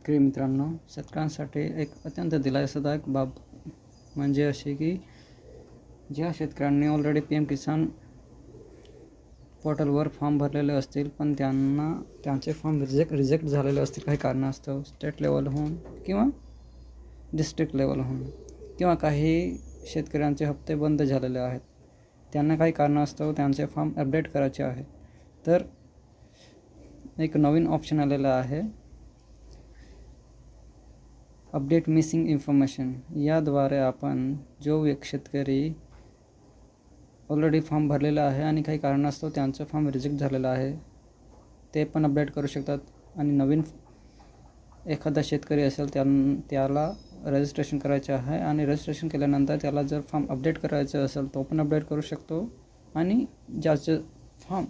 मित्रांनो, शेतकऱ्यांसाठी एक अत्यंत दिलासादायक बाब म्हणजे अशी की ज्या शेतकऱ्यांनी ऑलरेडी PM किसान पोर्टलवर फॉर्म भरलेले असतील, पण त्यांना त्यांचे फॉर्म रिजेक्ट झालेले असतील काही कारणास्तव, स्टेट लेवलहून किंवा डिस्ट्रिक्ट लेवलहून, किंवा काही शेतकऱ्यांचे हप्ते बंद झालेले आहेत, त्यांना काही कारणास्तव त्यांचे फॉर्म अपडेट करायचे आहे. तर एक नवीन ऑप्शन आलेला आहे, अपडेट मिसिंग इन्फॉर्मेशन. याद्वारे आपण जो एक शेतकरी ऑलरेडी फॉर्म भरलेला आहे आणि काही कारणास्तव त्यांचं फॉर्म रिजेक्ट झालेला आहे, ते पण अपडेट करू शकतात. आणि नवीन एखादा शेतकरी असेल त्याला रजिस्ट्रेशन करायचे आहे, आणि रजिस्ट्रेशन केल्यानंतर त्याला जर फॉर्म अपडेट करायचं असेल तो पण अपडेट करू शकतो. आणि ज्याचं फॉर्म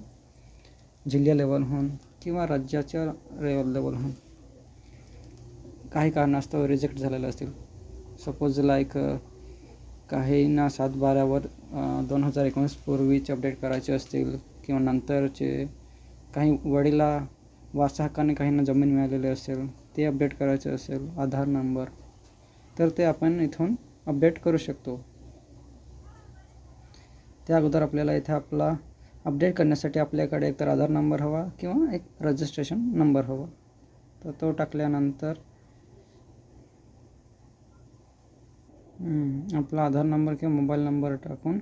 जिल्हा लेवलहून किंवा राज्याच्या लेवलहून काही कारणास्तव रिजेक्ट झालेले असतील, सपोज लाईक काहींना 7/12 2019 पूर्वीचे अपडेट करायचे असतील, किंवा नंतरचे काही वडिला वारसा हक्काने काहींना जमीन मिळालेली असेल ते अपडेट करायचे असेल, आधार नंबर, तर ते आपण इथून अपडेट करू शकतो. त्या अगोदर आपल्याला इथे आपला अपडेट करण्यासाठी आपल्याकडे एकतर आधार नंबर हवा किंवा एक रजिस्ट्रेशन नंबर हवा. तर तो टाकल्यानंतर आपला आधार नंबर किंवा मोबाईल नंबर टाकून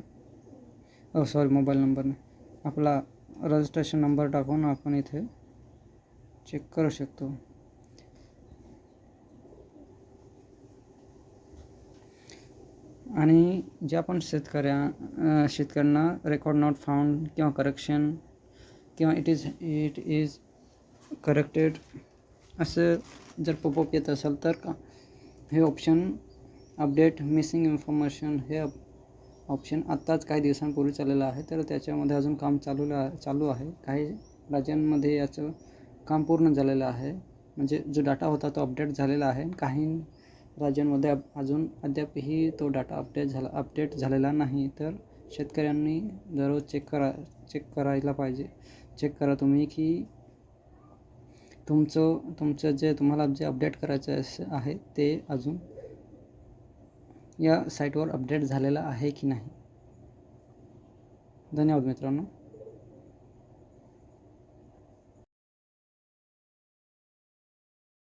मोबाईल नंबर नाही, आपला रजिस्ट्रेशन नंबर टाकून आपण इथे चेक करू शकतो. आणि ज्या पण शेतकऱ्यांना रेकॉर्ड नॉट फाउंड किंवा करेक्शन किंवा इट इज करेक्टेड असं जर पॉपअप येत असेल, तर हे ऑप्शन अपडेट मिसिंग इन्फॉर्मेशन हे ऑप्शन आत्ताच काही दिवसांपूर्वी चाललेलं आहे. तर त्याच्यामध्ये अजून काम चालू आहे. काही राज्यांमध्ये याचं काम पूर्ण झालेलं आहे, म्हणजे जो डाटा होता तो अपडेट झालेला आहे. काही राज्यांमध्ये अजून अद्यापही तो डाटा अपडेट झालेला नाही. तर शेतकऱ्यांनी दररोज चेक करायला पाहिजे. चेक करा तुम्ही की तुमचं जे तुम्हाला जे अपडेट करायचं आहे ते अजून या साईटवर अपडेट झालेला आहे की नाही. धन्यवाद मित्रांनो.